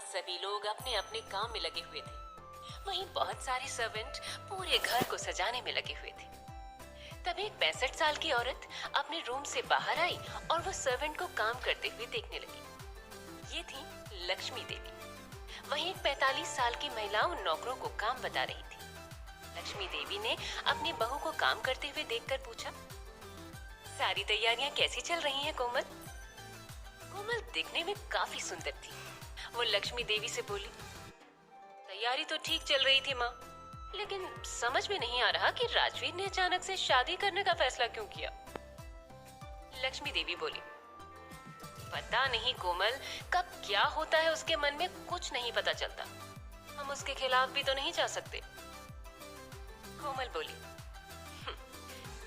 सभी लोग अपने अपने काम में लगे हुए थे। वहीं बहुत सारे सर्वेंट पूरे घर को सजाने में लगे हुए थे। तभी एक 65 साल की औरत अपने रूम से बाहर आई और वो सर्वेंट को काम करते हुए देखने लगी। ये थी लक्ष्मी देवी। वहीं एक 45 साल की महिला उन नौकरों को काम बता रही थी। लक्ष्मी देवी ने अपनी बहू को काम करते हुए देखकर पूछा, सारी तैयारियां कैसी चल रही हैं कोमल? कोमल दिखने में काफी सुंदर थी। वो लक्ष्मी देवी से बोली, तैयारी तो ठीक चल रही थी माँ, लेकिन समझ में नहीं आ रहा कि राजवीर ने अचानक से शादी करने का फैसला क्यों किया। लक्ष्मी देवी बोली, पता नहीं कोमल, कब क्या होता है उसके मन में कुछ नहीं पता चलता। हम उसके खिलाफ भी तो नहीं जा सकते। कोमल बोली,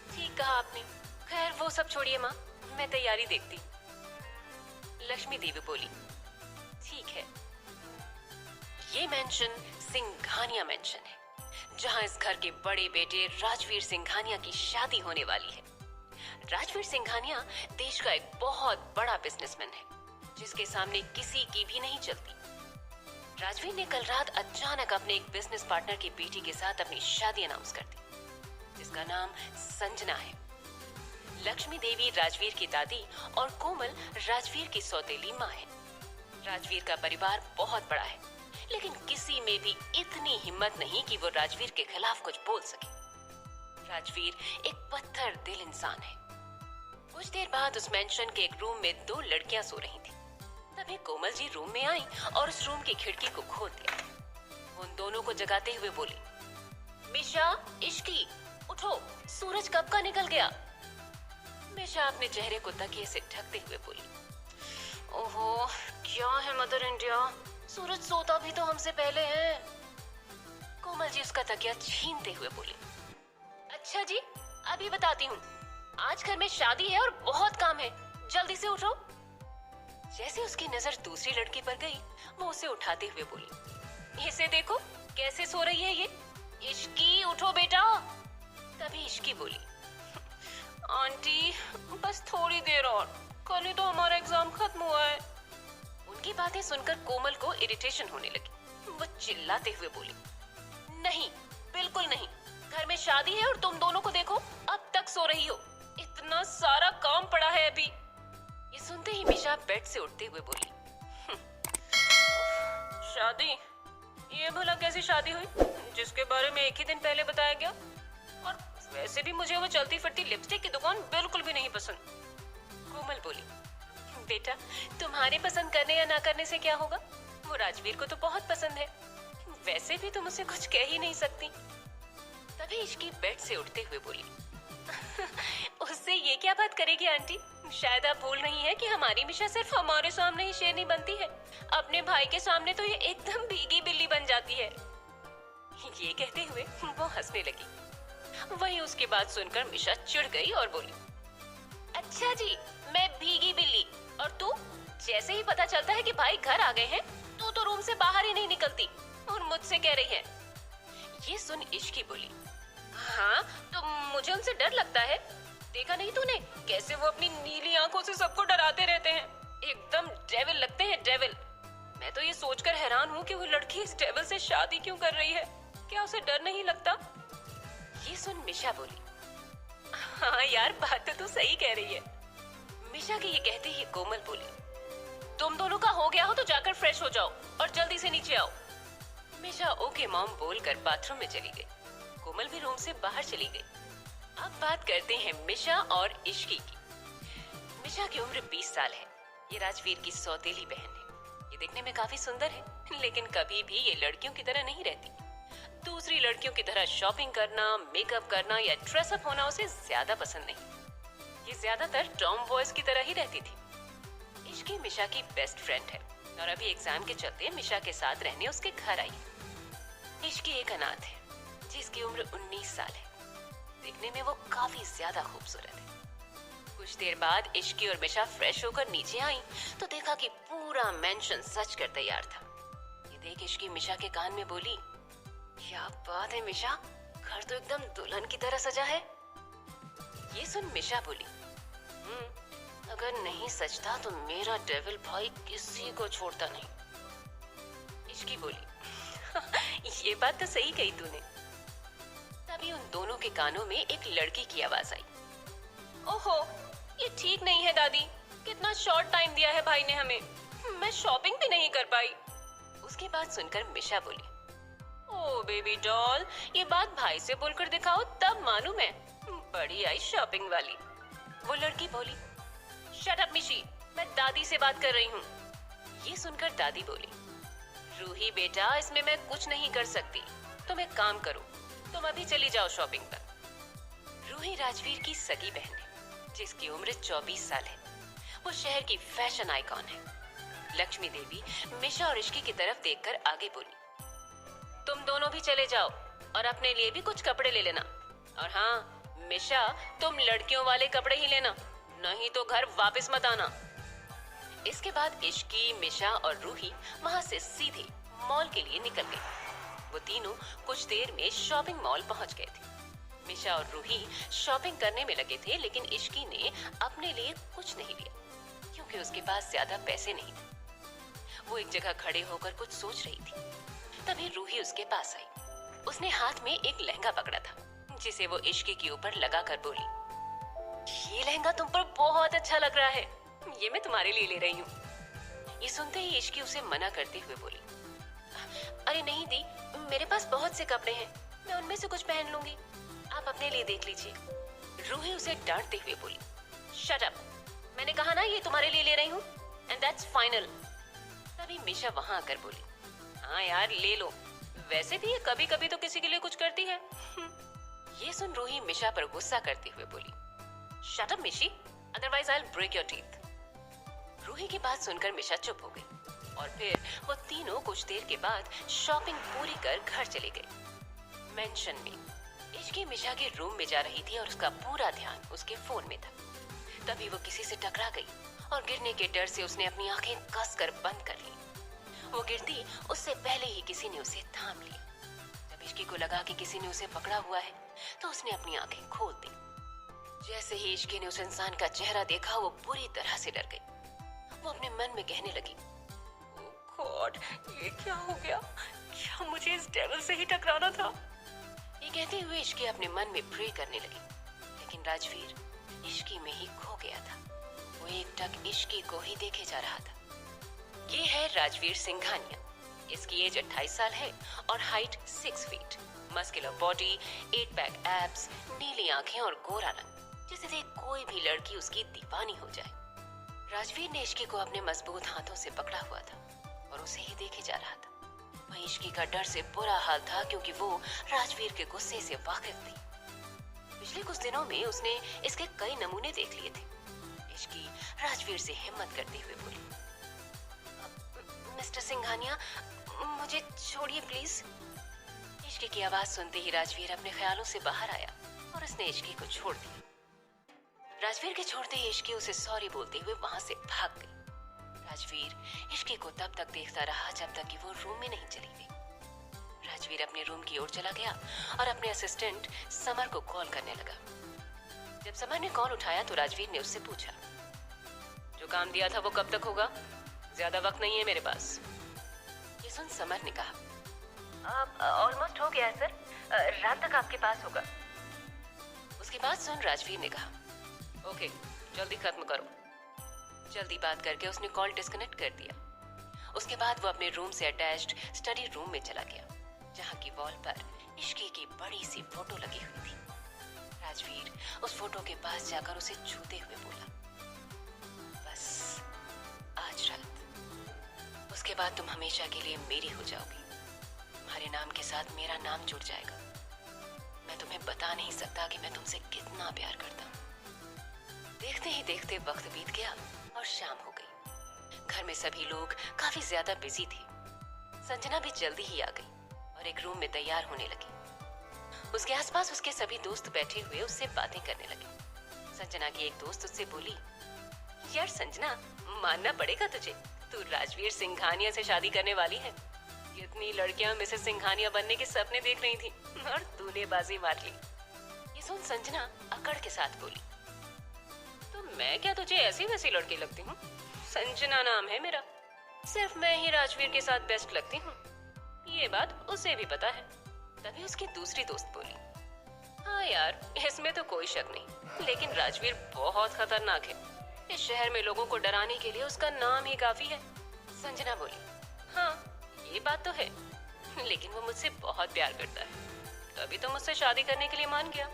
ठीक कहा आपने, खैर वो सब छोड़िए माँ, मैं तैयारी देखती। लक्ष्मी देवी बोली, ठीक है। ये मेंशन सिंघानिया मेंशन है, जहां इस घर के बड़े बेटे राजवीर सिंघानिया की शादी होने वाली है। राजवीर सिंघानिया देश का एक बहुत बड़ा बिजनेसमैन है, जिसके सामने किसी की भी नहीं चलती। राजवीर ने कल रात अचानक अपने एक बिजनेस पार्टनर की बेटी के साथ अपनी शादी अनाउंस कर दी, जिसका नाम संजना है। लक्ष्मी देवी राजवीर की दादी और कोमल राजवीर की सौतेली माँ है। राजवीर का परिवार बहुत बड़ा है, लेकिन किसी में भी इतनी हिम्मत नहीं कि वो राजवीर के खिलाफ कुछ बोल सके। राजवीर एक पत्थर दिल इंसान है। कुछ देर बाद उस मेंशन के एक रूम में दो लड़कियां सो रही थी। तभी कोमल जी रूम में आई और उस रूम की खिड़की को खोल दिया। उन दोनों को जगाते हुए बोली, मिशा, इश्की, उठो, सूरज कब का निकल गया। मिशा अपने चेहरे को तकिए से ढकते हुए बोली, ओहो, क्या है मदर इंडिया, सूरज सोता भी तो हमसे पहले है। कोमल जी उसका तकिया छीनते हुए बोली, अच्छा जी, अभी बताती हूँ, आज घर में शादी है और बहुत काम है, जल्दी से उठो। जैसे उसकी नजर दूसरी लड़की पर गई, वो उसे उठाते हुए बोली, इसे देखो कैसे सो रही है ये। इश्की, उठो बेटा। तभी इश्की बोली, आंटी बस थोड़ी देर और, कल ही तो हमारा एग्जाम खत्म हुआ है। उनकी बातें सुनकर कोमल को इरिटेशन होने लगी। वो चिल्लाते हुए बोली, नहीं, बिल्कुल नहीं, घर में शादी है और तुम दोनों को देखो अब तक सो रही हो, इतना सारा काम पड़ा है अभी। ये सुनते ही मिशा बेड से उठते हुए बोली, शादी? ये भला कैसी शादी हुई जिसके बारे में एक ही दिन पहले बताया गया? और वैसे भी मुझे वो चलती फिरती लिपस्टिक की दुकान बिल्कुल भी नहीं पसंद। कोमल बोली, बेटा, तुम्हारे पसंद करने या ना करने से क्या होगा, वो राजवीर को तो बहुत पसंद है, वैसे भी तुम उसे कुछ कह ही नहीं सकती। तभी इश्की बेड से उठते हुए बोली, उससे ये क्या बात करेगी आंटी, शायद आप भूल नहीं है कि हमारी मिशा सिर्फ हमारे सामने ही शेरनी बनती है, अपने भाई के सामने तो ये एकदम भीगी बिल्ली बन जाती है। ये कहते हुए वो हंसने लगी। वहीं उसकी बात सुनकर मिशा चिढ़ गई और बोली, अच्छा जी, मैं भीगी बिल्ली, और तू? जैसे ही पता चलता है कि भाई घर आ गए हैं, तू तो रूम से बाहर ही नहीं निकलती और मुझसे कह रही है। ये सुन इश्की बोली, हाँ तो मुझे उनसे डर लगता है, देखा नहीं तूने कैसे वो अपनी नीली आंखों से सबको डराते रहते हैं, एकदम डेविल लगते हैं, डेविल। मैं तो ये सोचकर हैरान हूँ कि वो लड़की इस डेविल से शादी क्यों कर रही है, क्या उसे डर नहीं लगता? ये सुन मिशा बोली, हाँ यार, बात तो तू सही कह रही है। मिशा के ये कहते ही कोमल बोली, तुम दोनों का हो गया हो तो जाकर फ्रेश हो जाओ और जल्दी से नीचे आओ। मिशा ओके मॉम बोलकर बाथरूम में चली गई। कोमल भी रूम से बाहर चली गई। अब बात करते हैं मिशा और इश्की की। मिशा की उम्र 20 साल है। ये राजवीर की सौतेली बहन है। ये दिखने में काफी सुंदर है, लेकिन कभी भी ये लड़कियों की तरह नहीं रहती। दूसरी लड़कियों की तरह शॉपिंग करना, मेकअप करना या ड्रेसअप होना उसे ज्यादा पसंद नहीं। ये ज्यादातर टॉम बॉयज की तरह ही रहती थी। इश्की मिशा की बेस्ट फ्रेंड है और अभी एग्जाम के चलते मिशा के साथ रहने उसके घर आई। इश्की एक अनाथ है जिसकी उम्र 19 साल है। दिखने में वो काफी ज्यादा खूबसूरत है। कुछ देर बाद इश्की और मिशा फ्रेश होकर नीचे आई तो देखा कि पूरा मेंशन सज कर तैयार था। ये देख इश्की मिशा के कान में बोली, क्या बात है मिशा, घर तो एकदम दुल्हन की तरह सजा है। ये सुन मिशा बोली, अगर नहीं सजता तो मेरा डेविल भाई किसी को छोड़ता नहीं। इश्की बोली। ये बात तो सही कही तूने। तभी उन दोनों के कानों में एक लड़की की आवाज आई। ओहो, ये ठीक नहीं है दादी, कितना शॉर्ट टाइम दिया है भाई ने हमें, मैं शॉपिंग भी नहीं कर पाई। उसकी बात सुनकर मिशा बोली, ओ बेबी डॉल, ये बात भाई से बोलकर दिखाओ तब मालूम है, बड़ी आई शॉपिंग वाली। वो लड़की बोली, शट अप मिशी, मैं दादी से बात कर रही हूँ। ये सुनकर दादी बोली, रूही बेटा, इसमें मैं कुछ नहीं कर सकती, तुम एक काम करो, तुम अभी चली जाओ शॉपिंग पर। रूही राजवीर की सगी बहन है, जिसकी उम्र 24 साल है। वो शहर की फैशन आइकॉन है। लक्ष्मी देवी मिशा और इश्की की तरफ देखकर आगे बोली, तुम दोनों भी चले जाओ और अपने लिए भी कुछ कपड़े ले लेना। और हाँ मिशा, तुम लड़कियों वाले कपड़े ही लेना, नहीं तो घर वापस मत आना। इसके बाद इश्की, मिशा और रूही वहां से सीधे मॉल के लिए निकल गई। वो तीनों कुछ देर में शॉपिंग मॉल पहुंच गए थे। मिशा और रूही शॉपिंग करने में लगे थे, लेकिन इश्की ने अपने लिए कुछ नहीं लिया क्योंकि उसके पास ज्यादा पैसे नहीं थे। वो एक जगह खड़े होकर कुछ सोच रही थी। तभी रूही उसके पास आई। उसने हाथ में एक लहंगा पकड़ा था, जिसे वो इश्की के ऊपर लगाकर बोली, ये लहंगा तुम पर बहुत अच्छा लग रहा है, ये मैं तुम्हारे लिए ले रही हूँ। ये सुनते ही इश्की उसे मना करते हुए बोली, अरे नहीं दी, मेरे पास बहुत से कपड़े हैं, मैं उनमें से कुछ पहन लूंगी, आप अपने लिए देख लीजिए। रूही उसे डांटते हुए बोली, शट अप, मैंने कहा ना ये तुम्हारे लिए ले रही हूँ, एंड दैट्स फाइनल। तभी मिशा वहां आकर बोली, हाँ यार ले लो, वैसे भी ये कभी कभी तो किसी के लिए कुछ करती है। ये सुन रूही मिशा पर गुस्सा करते हुए बोली, shut up Mishi, otherwise I will break your teeth. Roohi की बात सुनकर मिशा चुप हो गई और फिर वो तीनों कुछ देर के बाद शॉपिंग पूरी कर घर चले गए। मेंशन में इश्की मिशा के रूम में जा रही थी और उसका पूरा ध्यान उसके फोन में था। तभी वो किसी से टकरा गई और गिरने के डर से उसने अपनी आंखें कसकर बंद कर ली। वो गिरती उससे पहले ही किसी ने उसे थाम लिया। जब इश्की को लगा कि किसी ने उसे पकड़ा हुआ है तो उसने अपनी आंखें खोल दी। जैसे ही इश्की ने उस इंसान का चेहरा देखा, वो बुरी तरह से डर गई। वो अपने मन में कहने लगी, ओह गॉड, ये क्या हो गया, क्या मुझे इस डेविल से ही टकराना था। ये कहते हुए इश्की अपने मन में प्रे करने लगी, लेकिन राजवीर इश्की में ही खो गया था। वो एकटक इश्की को ही देखे जा रहा था। ये है राजवीर सिंघानिया। इसकी एज 28 साल है और height 6 feet, muscular body, 8 pack abs, नीली आंखें और गोरा रंग, जिसे देख कोई भी लड़की उसकी दीवानी हो जाए। राजवीर ने इश्की को अपने मजबूत हाथों से पकड़ा हुआ था और उसे ही देखे जा रहा था। वहीं इश्की का डर से बुरा हाल था क्योंकि वो राजवीर के गुस्से से वाकिफ थी। पिछले कुछ दिनों में उसने इसके कई नमूने देख लिए थे। इश्की राजवीर से हिम्मत करते हुए बोली, मिस्टर सिंघानिया, मुझे छोड़िए प्लीज। इश्की की आवाज सुनते ही राजवीर अपने ख्यालों से बाहर आया और उसने इश्की को छोड़ दिया। राजवीर के छोड़ते ही इश्की उसे सॉरी बोलते हुए वहां से भाग गई। राजवीर इश्की को तब तक देखता रहा जब तक कि वो रूम में नहीं चली गई। राजवीर अपने रूम की ओर चला गया और अपने असिस्टेंट समर को कॉल करने लगा। जब समर ने कॉल उठाया तो राजवीर ने उससे पूछा, जो काम दिया था वो कब तक होगा, ज्यादा वक्त नहीं है मेरे पास। ये सुन समर ने कहा, ऑलमोस्ट हो गया है सर, रात तक आपके पास होगा। उसकी बात सुन राजवीर ने कहा, ओके, जल्दी खत्म करो। जल्दी बात करके उसने कॉल डिस्कनेक्ट कर दिया। उसके बाद वो अपने रूम से अटैच्ड स्टडी रूम में चला गया, जहाँ की वॉल पर इश्की की बड़ी सी फोटो लगी हुई थी। राजवीर उस फोटो के पास जाकर उसे छूते हुए बोला, बस आज रात, उसके बाद तुम हमेशा के लिए मेरी हो जाओगी। तुम्हारे नाम के साथ मेरा नाम जुड़ जाएगा। मैं तुम्हें बता नहीं सकता कि मैं तुमसे कितना प्यार करता हूँ। देखते ही देखते वक्त बीत गया और शाम हो गई। घर में सभी लोग काफी ज्यादा बिजी थे। संजना भी जल्दी ही आ गई और एक रूम में तैयार होने लगी। उसके आसपास उसके सभी दोस्त बैठे हुए उससे बातें करने लगे। संजना की एक दोस्त उससे बोली, यार संजना, मानना पड़ेगा तुझे, तू राजवीर सिंघानिया से शादी करने वाली है। कितनी लड़कियां मिसेस सिंघानिया बनने के सपने देख रही थी और तूने बाजी मार ली। ये सुन संजना अकड़ के साथ बोली, तो मैं क्या तुझे ऐसी वैसी लड़की लगती हूँ? संजना नाम है मेरा, सिर्फ मैं ही राजवीर के साथ बेस्ट लगती हूँ। ये बात उसे भी पता है। तभी उसकी दूसरी दोस्त बोली, हाँ यार, इसमें तो कोई शक नहीं, लेकिन राजवीर बहुत खतरनाक है। इस शहर में लोगों को डराने के लिए उसका नाम ही काफी है। संजना बोली, हाँ ये बात तो है, लेकिन वो मुझसे बहुत प्यार करता है, तभी तो मुझसे शादी करने के लिए मान गया।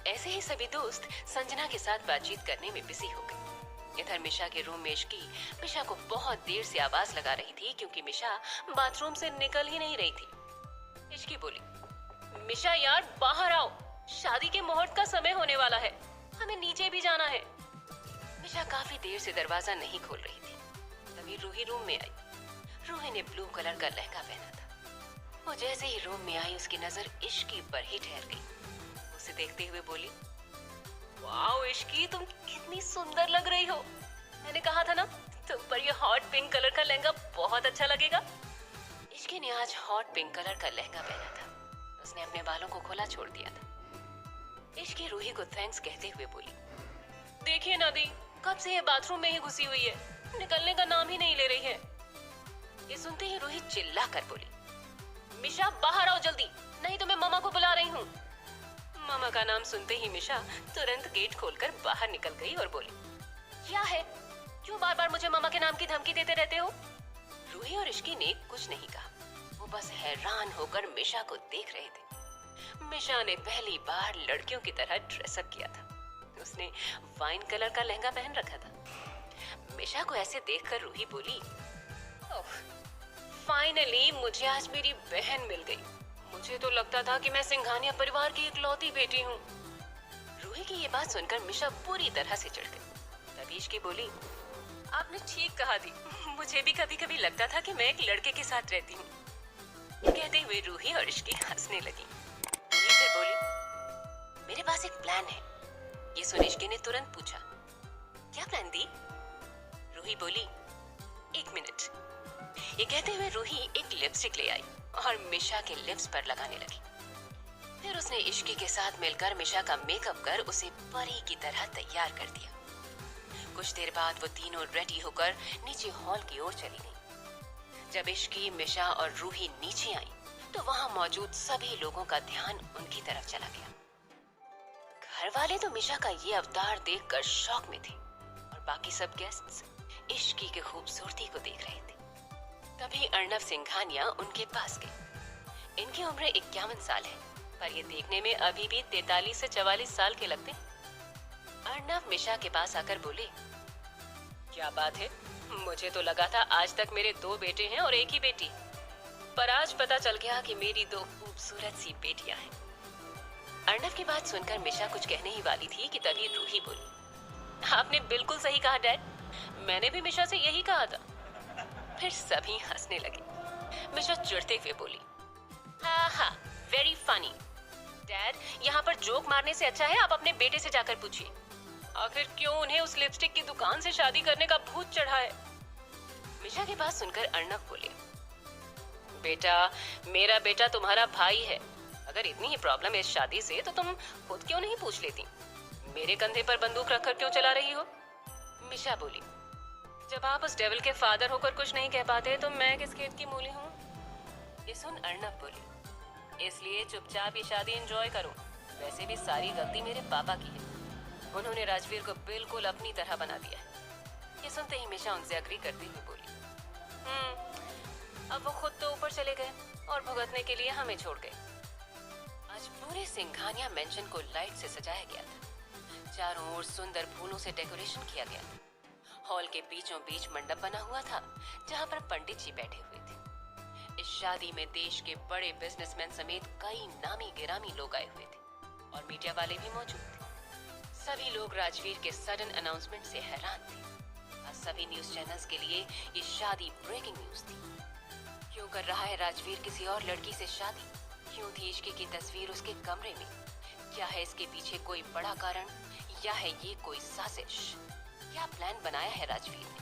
ऐसे ही सभी दोस्त संजना के साथ बातचीत करने में बिजी हो गए। इधर मिशा के रूम में इश्की मिशा को बहुत देर से आवाज लगा रही थी, क्योंकि मिशा बाथरूम से निकल ही नहीं रही थी। इश्की बोली, मिशा यार बाहर आओ, शादी के मुहूर्त का समय होने वाला है, हमें नीचे भी जाना है। मिशा काफी देर से दरवाजा नहीं खोल रही थी। तभी रूही रूम में आई। रूही ने ब्लू कलर का लहंगा पहना था। वो जैसे ही रूम में आई, उसकी नजर इश्की पर ही ठहर गई। उसे देखते हुए बोली, वाओ इश्की, तुम कितनी सुंदर लग रही हो। मैंने कहा था ना, तुम पर ये हॉट पिंक कलर का लहंगा बहुत अच्छा लगेगा। इश्की ने आज हॉट पिंक कलर का लहंगा पहना था। उसने अपने बालों को खुला छोड़ दिया था। इश्की रूही को थैंक्स कहते हुए बोली, देखिए ना दी, कब से ये बाथरूम में ही घुसी हुई है, निकलने का नाम ही नहीं ले रही है। ये सुनते ही रूही चिल्ला कर बोली, मिशा बाहर आओ जल्दी, नहीं तो मैं मामा को बुला रही हूँ। मामा का नाम सुनते ही मिशा तुरंत गेट खोलकर बाहर निकल गई और बोली, क्या है, क्यों बार बार मुझे मामा के नाम की धमकी देते रहते हो। रूही और इश्की ने कुछ नहीं कहा, वो बस हैरान होकर मिशा को देख रहे थे। मिशा ने पहली बार लड़कियों की तरह ड्रेसअप किया था। उसने वाइन कलर का लहंगा पहन रखा था। मिशा को ऐसे देखकर रूही बोली, ओह, फाइनली मुझे आज मेरी बहन मिल गई। मुझे तो लगता था कि मैं सिंघानिया परिवार की इकलौती बेटी हूँ। रूही की ये बात सुनकर मिशा पूरी तरह से चिढ़ गई। तभी इश्की बोली, आपने ठीक कहा दी, मुझे भी कभी कभी लगता था कि मैं एक लड़के के साथ रहती हूँ। कहते हुए रूही और इश्की हंसने लगी। रूही फिर बोली, मेरे पास एक प्लान है। ये सुन इश्की ने तुरंत पूछा, क्या प्लान दी। रूही बोली, एक मिनट। ये कहते हुए रूही एक लिपस्टिक ले आई और मिशा के लिप्स पर लगाने लगी। फिर उसने इश्की के साथ मिलकर मिशा का मेकअप कर उसे परी की तरह तैयार कर दिया। कुछ देर बाद वो तीनों रेडी होकर नीचे हॉल की ओर चली गई। जब इश्की, मिशा और रूही नीचे आई, तो वहां मौजूद सभी लोगों का ध्यान उनकी तरफ चला गया। घर वाले तो मिशा का ये अवतार देखकर शॉक में थे और बाकी सब गेस्ट्स इश्की की खूबसूरती को देख रहे थे। तभी अर्नव सिंघानिया उनके पास गए। इनकी उम्र 51 साल है, पर ये देखने में अभी भी 43 से 44 साल के लगते हैं। अर्नव मिशा के पास आकर बोले, क्या बात है, मुझे तो लगा था आज तक मेरे 2 बेटे हैं और एक ही बेटी, पर आज पता चल गया कि मेरी 2 खूबसूरत सी बेटियां हैं। अर्नव की बात सुनकर मिशा कुछ कहने ही वाली थी कि तभी रूही बोली, आपने बिल्कुल सही कहा डैड, मैंने भी मिशा से यही कहा था। फिर सभी हंसने लगे। मिशा चिढ़ते हुए बोली, हाँ हाँ, वेरी फनी। डैड, यहाँ पर जोक मारने से अच्छा है आप अपने बेटे से जाकर पूछिए, आखिर क्यों उन्हें उस लिपस्टिक की दुकान से शादी करने का भूत चढ़ा है। मिशा की बात सुनकर अर्नव बोले, बेटा, मेरा बेटा तुम्हारा भाई है। अगर इतनी ही प्रॉब्लम है इस शादी से, तो तुम खुद क्यों नहीं पूछ लेती? मेरे कंधे पर बंदूक रखकर क्यों चला रही हो? मिशा बोली, जब आप उस डेविल के फादर होकर कुछ नहीं कह पाते, तो मैं किस खेत की मूली हूँ? ये सुन अर्नव बोली, इसलिए चुपचाप ये शादी एंजॉय करो। वैसे भी सारी गलती मेरे पापा की है, उन्होंने राजवीर को बिल्कुल अपनी तरह बना दिया है। ये सुनते ही मिशा उनसे अग्री करती हुई बोली, अब वो खुद तो ऊपर चले गए और भुगतने के लिए हमें छोड़ गए। आज पूरे सिंघानिया मेंशन को लाइट से सजाया गया था। चारों ओर सुंदर फूलों से डेकोरेशन किया गया था। हॉल के बीचों बीच मंडप बना हुआ था, जहाँ पर पंडित जी बैठे हुए थे। इस शादी में देश के बड़े बिजनेसमैन समेत कई नामी गिरामी लोग आए हुए थे और मीडिया वाले भी मौजूद थे। सभी लोग राजवीर के सडन अनाउंसमेंट से हैरान थे। आज सभी न्यूज चैनल्स के लिए ये शादी ब्रेकिंग न्यूज थी। क्यों कर रहा है राजवीर किसी और लड़की से शादी? क्यों थी इश्की की तस्वीर उसके कमरे में? क्या है इसके पीछे कोई बड़ा कारण, या है ये कोई साजिश? क्या प्लान बनाया है राजवीर ने?